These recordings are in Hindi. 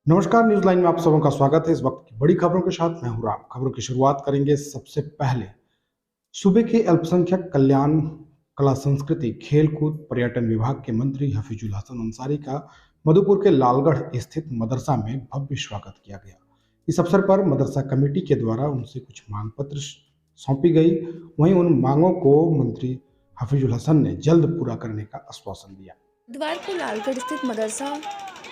नमस्कार, न्यूज लाइन में आप सबों का स्वागत है। इस वक्त की बड़ी खबरों के साथ मैं हूं राम। खबरों की शुरुआत करेंगे सबसे पहले सूबे के अल्पसंख्यक कल्याण, कला संस्कृति, खेलकूद, पर्यटन विभाग के मंत्री हफीजुल हसन अंसारी का मधुपुर के लालगढ़ स्थित मदरसा में भव्य स्वागत किया गया। इस अवसर पर मदरसा कमेटी के द्वारा उनसे कुछ मांग पत्र सौंपी गई। वहीं उन मांगों को मंत्री हफीजुल हसन ने जल्द पूरा करने का आश्वासन दिया। बुधवार को लालगढ़ स्थित मदरसा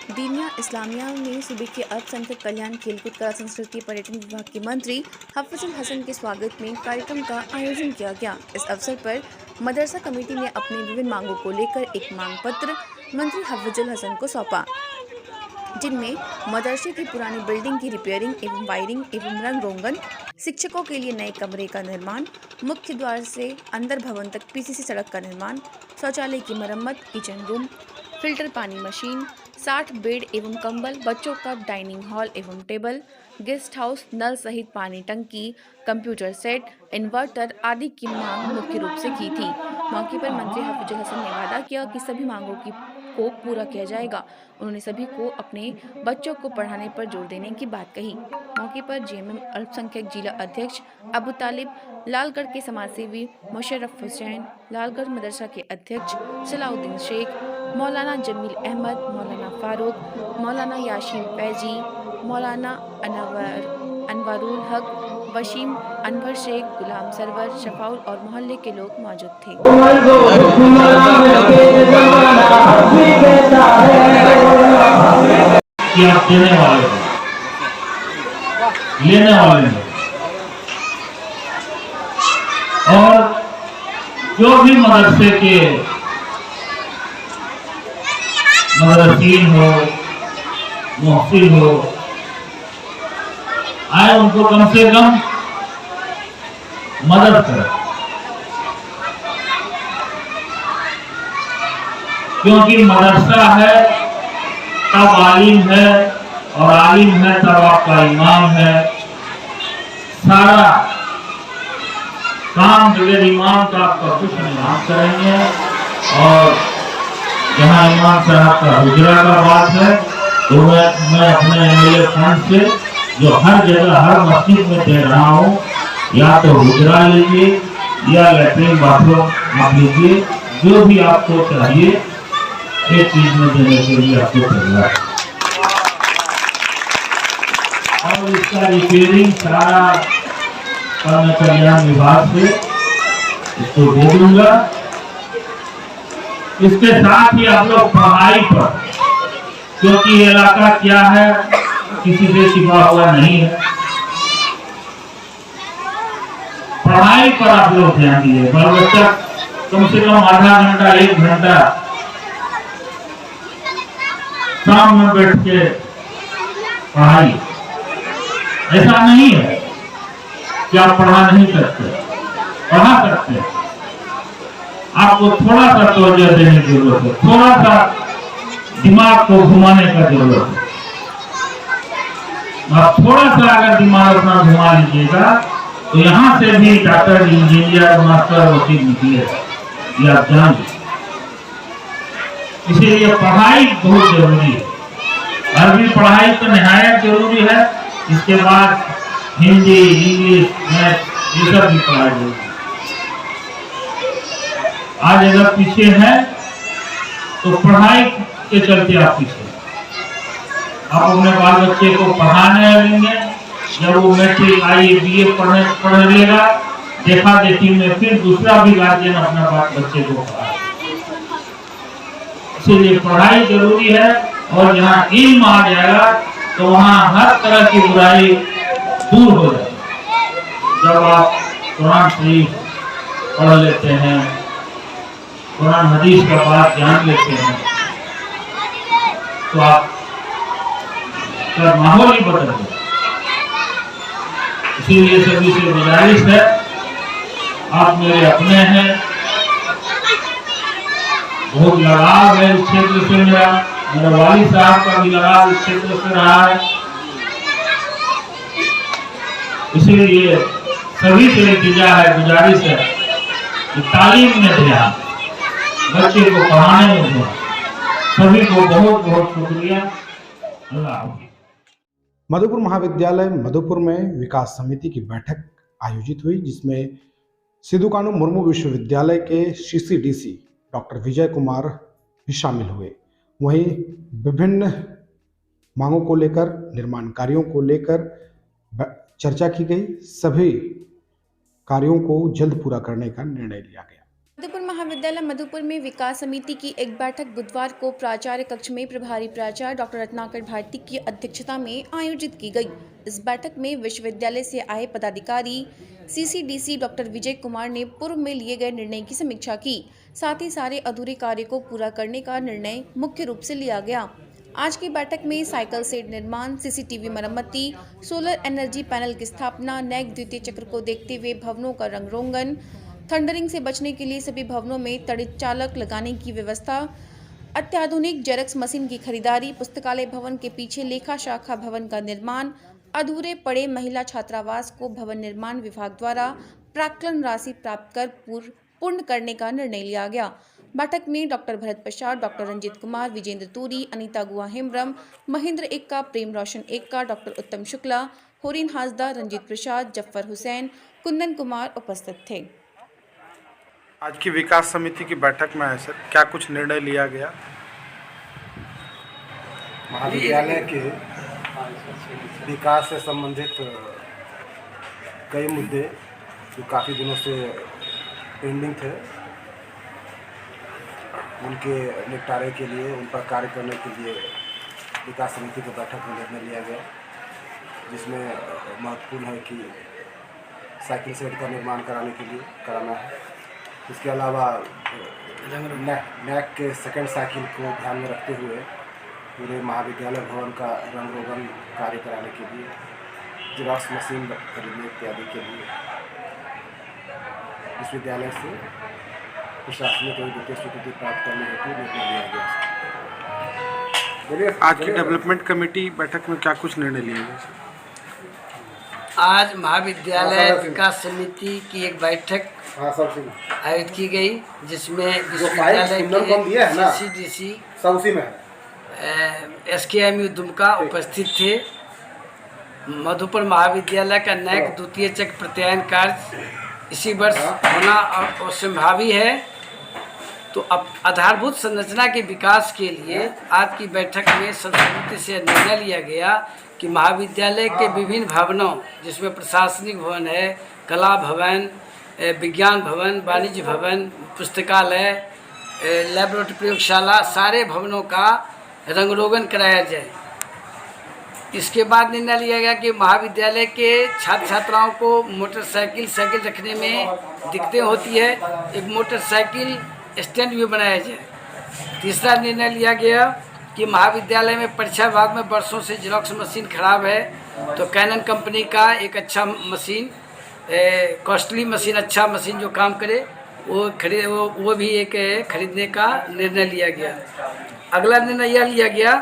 दीनिया इस्लामिया में सूबे के अल्पसंख्यक कल्याण, खेलकूद, कला संस्कृति, पर्यटन विभाग के मंत्री हफीजुल हसन के स्वागत में कार्यक्रम का आयोजन किया गया। इस अवसर पर मदरसा कमेटी ने अपनी विभिन्न मांगों को लेकर एक मांग पत्र मंत्री हफीजुल हसन को सौंपा, जिनमें मदरसे की पुरानी बिल्डिंग की रिपेयरिंग एवं वायरिंग एवं रंग रोगन, शिक्षकों के लिए नए कमरे का निर्माण, मुख्य द्वार से अंदर भवन तक पीसीसी सड़क का निर्माण, शौचालय की मरम्मत, किचन रूम, फिल्टर पानी मशीन, 60 बेड एवं कंबल, बच्चों का डाइनिंग हॉल एवं टेबल, गेस्ट हाउस, नल सहित पानी टंकी, कंप्यूटर सेट, इन्वर्टर आदि की मांग मुख्य रूप से की थी। मौके पर मंत्री हफीजुल हसन ने वादा किया कि सभी मांगों को पूरा किया जाएगा। उन्होंने सभी को अपने बच्चों को पढ़ाने पर जोर देने की बात कही। मौके पर जेएमएम अल्पसंख्यक जिला अध्यक्ष अबू तालिब, लालगढ़ के समाजसेवी मुशर्रफ हुसैन, लालगढ़ मदरसा के अध्यक्ष सलाउद्दीन शेख, मौलाना जमील अहमद, मौलाना फारूक, मौलाना याशीन फैजी, मौलाना अनवरुल हक, वशीम, अनवर शेख, गुलाम सरवर, शफाउल और मोहल्ले के लोग मौजूद थे। कि आप देने वाले हो, लेने वाले हो, और जो भी मदरसे के मदरसीन हो, मुहसिन हो, आए उनको कम से कम मदद करें, क्योंकि मदरसा है तब आलिम है, और आलिम है तब आपका इमाम है। सारा काम बगैर इमाम का आपका कुछ नहीं आप करेंगे। और जहाँ इमाम साहब का हुजरा का बात है, तो मैं अपने एमएलए फंड से जो हर जगह हर मस्जिद में दे रहा हूँ, या तो हुजरा लीजिए या लैट्रिन बाथरूम आप लीजिए, जो भी आपको चाहिए एक चीज में देने के लिए आपको तैयार है। और इसका रिपेयरिंग सारा कल्याण विभाग से इसको दे दूंगा। इसके साथ ही आप लोग पढ़ाई पर, क्योंकि ये इलाका क्या है किसी से छिपा हुआ नहीं है, पढ़ाई पर आप लोग ध्यान दीजिए। बाल बच्चा कम से कम आधा घंटा 1 घंटा शाम में बैठ के पढ़ाई। ऐसा नहीं है कि आप पढ़ा नहीं सकते, पढ़ा सकते हैं। आपको थोड़ा सा तवज्जो देने की जरूरत है, थोड़ा सा दिमाग को घुमाने का जरूरत है। आप थोड़ा सा अगर दिमाग अपना घुमा लीजिएगा तो यहाँ से भी डॉक्टर, इंजीनियर, मास्टर, वकील निकले, ये आप जान लीजिए। इसीलिए पढ़ाई बहुत जरूरी है। अरबी पढ़ाई तो निहायत जरूरी है, इसके बाद हिंदी, इंग्लिश, मैथ, ये सब भी पढ़ाई जरूरी है। आज अगर पीछे है तो पढ़ाई के चलते आप पीछे। आप अपने बाल बच्चे को पढ़ाने लगेंगे, जब वो मैट्रिक, IAS, BA पढ़ने लेगा, देखा देखी में फिर दूसरा भी गार्जियन अपना बाल बच्चे को पढ़ाए। इसीलिए पढ़ाई जरूरी है। और जहाँ इल्म आ जाएगा तो वहाँ हर तरह की बुराई दूर हो जाएगी। जब आप कुरान शरीफ पढ़ लेते हैं, कुरान हदीस का बात जान लेते हैं, तो आपका माहौल ही बदल जाए। इसीलिए सभी से गुजारिश है, आप मेरे अपने हैं, बहुत लगाव है इस क्षेत्र से। मेरे वालिद साहब का भी लगाव इस क्षेत्र से रहा है। इसीलिए सभी से इल्तिजा है, गुजारिश है कि तालीम में ध्यान, बच्चे को पढ़ाने में ध्यान। सभी को बहुत बहुत शुक्रिया। अल्लाह हाफ़िज़। मधुपुर महाविद्यालय मधुपुर में विकास समिति की बैठक आयोजित हुई, जिसमें सिद्धू कानू मुर्मू विश्वविद्यालय के सीसीडीसी डॉक्टर विजय कुमार भी शामिल हुए। वहीं विभिन्न मांगों को लेकर, निर्माण कार्यों को लेकर चर्चा की गई। सभी कार्यों को जल्द पूरा करने का निर्णय लिया गया। मधुपुर महाविद्यालय मधुपुर में विकास समिति की एक बैठक बुधवार को प्राचार्य कक्ष में प्रभारी प्राचार्य डॉक्टर रत्नाकर भारती की अध्यक्षता में आयोजित की गई। इस बैठक में विश्वविद्यालय से आए पदाधिकारी सीसीडीसी डॉक्टर विजय कुमार ने पूर्व में लिए गए निर्णय की समीक्षा की। साथ ही सारे अधूरे कार्य को पूरा करने का निर्णय मुख्य रूप से लिया गया। आज की बैठक में साइकिल सेट निर्माण, सीसीटीवी मरम्मती, सोलर एनर्जी पैनल की स्थापना, नैक द्वितीय चक्र को देखते हुए भवनों का रंग रोगन, थंडरिंग से बचने के लिए सभी भवनों में तड़ित चालक लगाने की व्यवस्था, अत्याधुनिक जेरक्स मशीन की खरीदारी, पुस्तकालय भवन के पीछे लेखा शाखा भवन का निर्माण, अधूरे पड़े महिला छात्रावास को भवन निर्माण विभाग द्वारा प्राक्कलन राशि प्राप्त कर पूर्ण करने का निर्णय लिया गया। बैठक में डॉक्टर भरत प्रसाद, डॉक्टर रंजीत कुमार, विजेंद्र तूरी, अनीता गुआ हेम्ब्रम, महेंद्र एक्का, प्रेम रोशन एक्का, डॉक्टर उत्तम शुक्ला, होरिन हासदा, रंजीत प्रसाद, जफर हुसैन, कुंदन कुमार उपस्थित थे। आज की विकास समिति की बैठक में है सर, क्या कुछ निर्णय लिया गया? महाविद्यालय के विकास से संबंधित कई मुद्दे जो काफ़ी दिनों से पेंडिंग थे, उनके निपटारे के लिए, उन पर कार्य करने के लिए विकास समिति की बैठक में निर्णय लिया गया, जिसमें महत्वपूर्ण है कि साइकिल सेट का निर्माण कराना है। इसके अलावा नैक के सेकंड साइकिल को ध्यान में रखते हुए पूरे महाविद्यालय भवन का रंग रोगन कार्य कराने के लिए, जेरॉक्स मशीन खरीदने इत्यादि के लिए विश्वविद्यालय से प्रशासनिक और वित्तीय स्वीकृति प्राप्त करने हेतु निर्णय लिया गया। आज की डेवलपमेंट कमेटी बैठक में क्या कुछ निर्णय लिए गए? आज महाविद्यालय विकास समिति की एक बैठक आयोजित की गई, जिसमें विश्वविद्यालय के सीसीडीसी SKMU दुमका उपस्थित थे। मधुपुर महाविद्यालय का नैक द्वितीय चक्र प्रत्यायन कार्य इसी वर्ष होना असंभावी है, तो अब आधारभूत संरचना के विकास के लिए आज की बैठक में सर्वसम्मति से निर्णय लिया गया कि महाविद्यालय के विभिन्न भवनों, जिसमें प्रशासनिक भवन है, कला भवन, विज्ञान भवन, वाणिज्य भवन, पुस्तकालय, लैबोरेटरी प्रयोगशाला, सारे भवनों का रंग रोगन कराया जाए। इसके बाद निर्णय लिया गया कि महाविद्यालय के छात्र छात्राओं को मोटरसाइकिल साइकिल रखने में दिक्कतें होती है, एक मोटरसाइकिल स्टैंड भी बनाया जाए। तीसरा निर्णय लिया गया कि महाविद्यालय में परीक्षा विभाग में वर्षों से जेरॉक्स मशीन खराब है, तो कैनन कंपनी का एक अच्छा मशीन, कॉस्टली मशीन, अच्छा मशीन जो काम करे, वो भी एक खरीदने का निर्णय लिया गया। अगला निर्णय यह लिया गया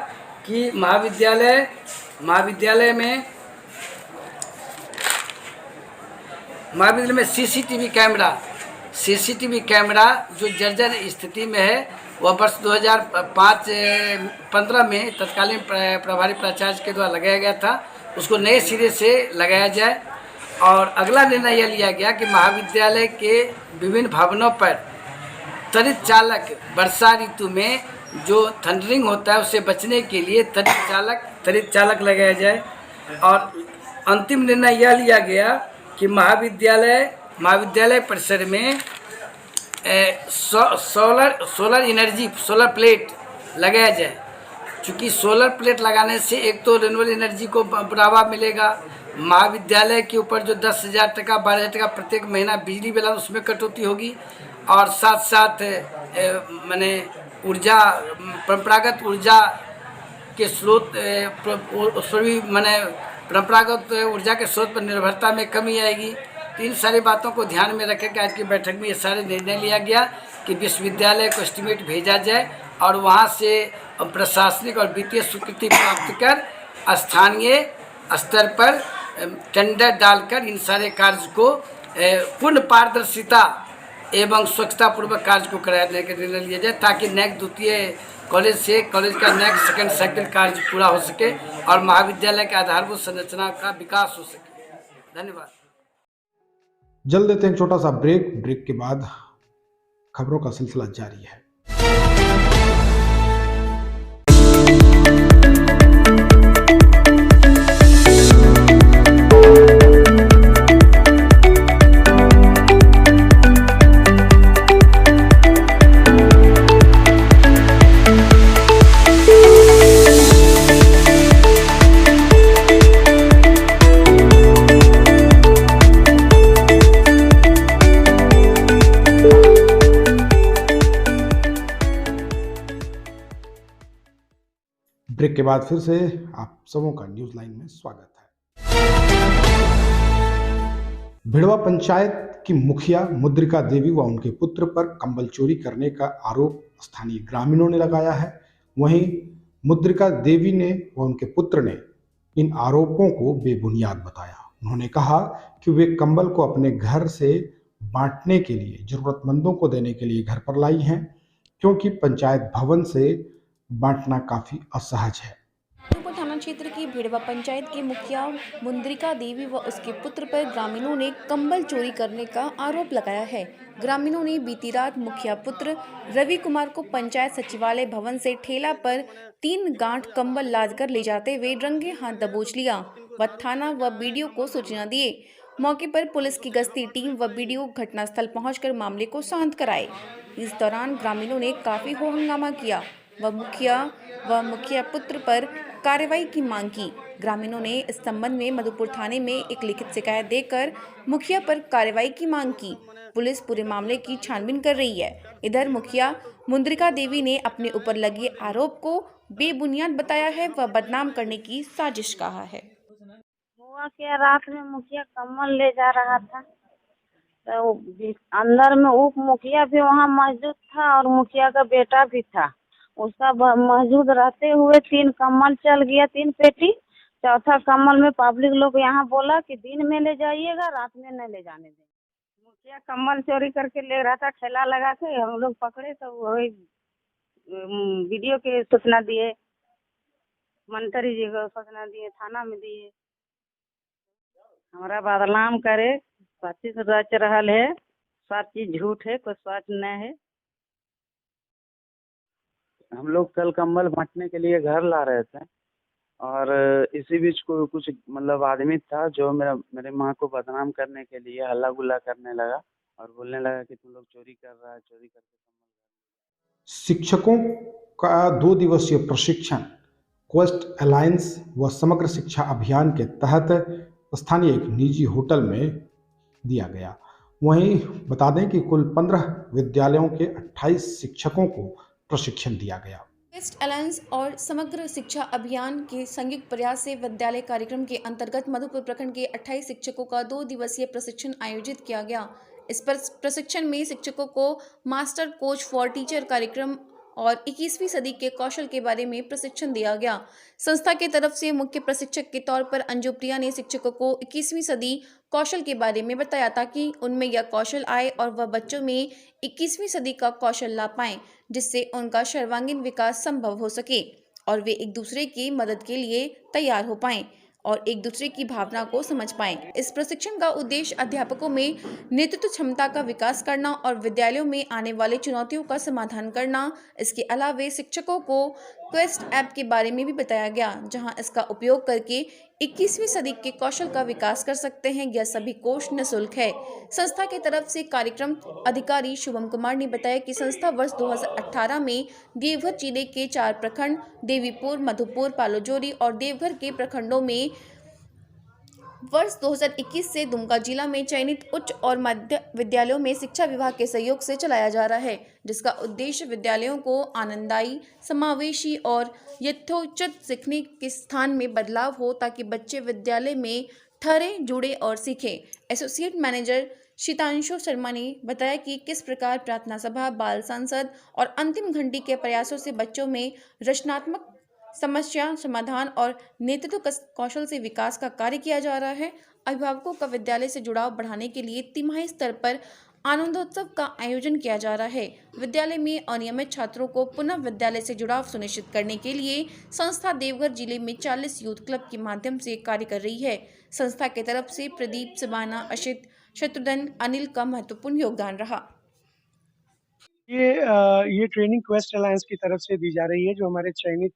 कि महाविद्यालय में सीसीटीवी कैमरा जो जर्जर स्थिति में है, वह वर्ष 2015 में तत्कालीन प्रभारी प्राचार्य के द्वारा लगाया गया था, उसको नए सिरे से लगाया जाए। और अगला निर्णय यह लिया गया कि महाविद्यालय के विभिन्न भवनों पर त्वरित चालक, वर्षा ऋतु में जो थंडरिंग होता है उससे बचने के लिए त्वरित चालक लगाया जाए। और अंतिम निर्णय यह लिया गया कि महाविद्यालय परिसर में सोलर प्लेट लगाया जाए। चूँकि सोलर प्लेट लगाने से एक तो रिन्यूएबल एनर्जी को बढ़ावा मिलेगा, महाविद्यालय के ऊपर जो 10,000 टका 12,000 टका प्रत्येक महीना बिजली बिल उसमें कटौती होगी, और साथ साथ माने ऊर्जा, परंपरागत ऊर्जा के स्रोत परंपरागत ऊर्जा के स्रोत पर निर्भरता में कमी आएगी। तो इन सारी बातों को ध्यान में रखकर आज की बैठक में ये सारे निर्णय लिया गया कि विश्वविद्यालय को एस्टीमेट भेजा जाए और वहाँ से प्रशासनिक और वित्तीय स्वीकृति प्राप्त कर स्थानीय स्तर पर टेंडर डालकर इन सारे कार्य को पूर्ण पारदर्शिता एवं स्वच्छता पूर्वक कार्य को कराने के निर्णय लिया जाए, ताकि नेक्स्ट द्वितीय कॉलेज से कॉलेज का नेक्स्ट सेकंड साइकिल कार्य पूरा हो सके और महाविद्यालय के आधारभूत संरचना का विकास हो सके। धन्यवाद। जल्द लेते हैं एक छोटा सा ब्रेक के बाद खबरों का सिलसिला जारी है। ब्रेक के बाद फिर से आप सबों का न्यूज लाइन में स्वागत है। भिड़वा पंचायत की मुखिया मुद्रिका देवी व उनके पुत्र पर कंबल चोरी करने का आरोप स्थानीय ग्रामीणों ने लगाया है। वहीं मुद्रिका देवी ने व उनके पुत्र ने इन आरोपों को बेबुनियाद बताया। उन्होंने कहा कि वे कंबल को अपने घर से बांटने के लिए जरूरतमंदों को देने के लिए घर पर लाई हैं, क्योंकि पंचायत भवन से बांटना काफी असहज है। मधुपुर थाना क्षेत्र की भिड़वा पंचायत की मुखिया मुद्रिका देवी व उसके पुत्र पर ग्रामीणों ने कंबल चोरी करने का आरोप लगाया है। ग्रामीणों ने बीती रात मुखिया पुत्र रवि कुमार को पंचायत सचिवालय भवन से ठेला पर 3 गांठ कंबल लादकर ले जाते हुए रंगे हाथ दबोच लिया व थाना व बीडीओ को सूचना दिए। मौके पर पुलिस की गश्ती टीम व बीडीओ घटनास्थल पहुंचकर मामले को शांत कराए। इस दौरान ग्रामीणों ने काफी हो हंगामा किया व मुखिया पुत्र पर कार्रवाई की मांग की। ग्रामीणों ने इस संबंध में मधुपुर थाने में एक लिखित शिकायत देकर मुखिया पर कार्रवाई की मांग की। पुलिस पूरे मामले की छानबीन कर रही है। इधर मुखिया मुद्रिका देवी ने अपने ऊपर लगे आरोप को बेबुनियाद बताया है व बदनाम करने की साजिश कहा है। हुआ क्या, रात में मुखिया कम्बल ले जा रहा था तो अंदर में उप मुखिया भी वहाँ मौजूद था और मुखिया का बेटा भी था। उसका मौजूद रहते हुए 3 कम्बल चल गया, 3 पेटी। चौथा कम्बल में पब्लिक लोग यहाँ बोला कि दिन में ले जाइएगा, रात में नहीं ले जाने दें। मुखिया कम्बल चोरी करके ले रहा था ठेला लगा के। हम लोग पकड़े तो वही वीडियो के सूचना दिए, मंत्री जी को सूचना दिए, थाना में दिए। हमारा बदनाम करे, सब चीज रच रहल है, सब चीज झूठ है, कोई सच नहीं है। हम लोग कल कंबल बांटने के लिए घर ला रहे थे और इसी बीच को कुछ मतलब आदमी था जो मेरे माँ को बदनाम करने के लिए हल्ला गुल्ला करने लगा और बोलने लगा कि तुम लोग चोरी कर रहा है, चोरी करके। शिक्षकों का 2 दिवसीय प्रशिक्षण क्वेस्ट अलायंस व समग्र शिक्षा अभियान के तहत स्थानीय एक निजी होटल में दिया गया। वहीं बता दें कि कुल 15 विद्यालयों के 28 शिक्षकों को प्रशिक्षण दिया गया। क्वेस्ट अलायंस और समग्र शिक्षा अभियान के संयुक्त प्रयास से विद्यालय कार्यक्रम के अंतर्गत मधुपुर प्रखंड के 28 शिक्षकों का 2 दिवसीय प्रशिक्षण आयोजित किया गया। इस प्रशिक्षण में शिक्षकों को मास्टर कोच फॉर टीचर कार्यक्रम और 21वीं सदी के कौशल के बारे में प्रशिक्षण दिया गया। संस्था की तरफ से मुख्य प्रशिक्षक के तौर पर अंजू प्रिया ने शिक्षकों को 21वीं सदी कौशल के बारे में बताया ताकि उनमें यह कौशल आए और वह बच्चों में 21वीं सदी का कौशल ला पाएं, जिससे उनका सर्वांगीण विकास संभव हो सके और वे एक दूसरे की मदद के लिए तैयार हो पाएं और एक दूसरे की भावना को समझ पाएं। इस प्रशिक्षण का उद्देश्य अध्यापकों में नेतृत्व क्षमता का विकास करना और विद्यालयों में आने वाले चुनौतियों का समाधान करना। इसके अलावा शिक्षकों को क्वेस्ट ऐप के बारे में भी बताया गया, जहां इसका उपयोग करके 21वीं सदी के कौशल का विकास कर सकते हैं। यह सभी कोर्स निःशुल्क है। संस्था की तरफ से कार्यक्रम अधिकारी शुभम कुमार ने बताया कि संस्था वर्ष 2018 में देवघर जिले के 4 प्रखंड देवीपुर, मधुपुर, पालोजोरी और देवघर के प्रखंडों में वर्ष 2021 से दुमका जिला में चयनित उच्च और मध्य विद्यालयों में शिक्षा विभाग के सहयोग से चलाया जा रहा है, जिसका उद्देश्य विद्यालयों को आनंददायी, समावेशी और यथोचित सीखने के स्थान में बदलाव हो ताकि बच्चे विद्यालय में ठहरे, जुड़े और सीखें। एसोसिएट मैनेजर शीतांशु शर्मा ने बताया कि किस प्रकार प्रार्थना सभा, बाल संसद और अंतिम घंटी के प्रयासों से बच्चों में रचनात्मक समस्या समाधान और नेतृत्व कौशल से विकास का कार्य किया जा रहा है। अभिभावकों का विद्यालय से जुड़ाव बढ़ाने के लिए तिमाही स्तर पर आनंदोत्सव का आयोजन किया जा रहा है। विद्यालय में अनियमित छात्रों को पुनः विद्यालय से जुड़ाव सुनिश्चित करने के लिए संस्था देवघर जिले में 40 यूथ क्लब के माध्यम से कार्य कर रही है। संस्था की तरफ से प्रदीप, सिबाना, अशित, शत्रुघ्न, अनिल का महत्वपूर्ण योगदान रहा। ये ट्रेनिंग क्वेस्ट अलायंस की तरफ से दी जा रही है, जो हमारे चयनित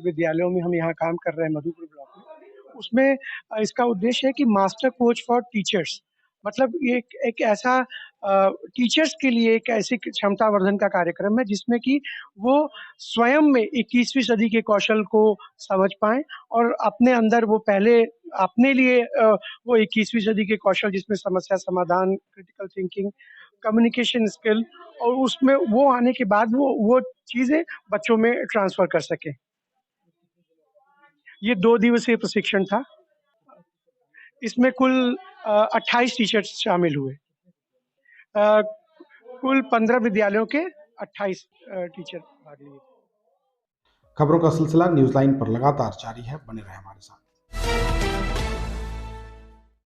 विद्यालयों में हम यहाँ काम कर रहे हैं मधुपुर ब्लॉक में। उसमें इसका उद्देश्य है कि मास्टर कोच फॉर टीचर्स, मतलब ये एक ऐसा टीचर्स के लिए एक ऐसी क्षमतावर्धन का कार्यक्रम है जिसमें कि वो स्वयं में 21वीं सदी के कौशल को समझ पाएँ और अपने अंदर वो पहले अपने लिए वो 21वीं सदी के कौशल जिसमें समस्या समाधान, क्रिटिकल थिंकिंग, कम्युनिकेशन स्किल और उसमें वो आने के बाद वो चीज़ें बच्चों में ट्रांसफ़र कर सकें। ये 2 दिवसीय प्रशिक्षण था। इसमें कुल 28 टीचर्स शामिल हुए। कुल 15 विद्यालयों के 28 टीचर भाग लिए। खबरों का सिलसिला न्यूज़ लाइन पर लगातार जारी है, बने रहें हमारे साथ।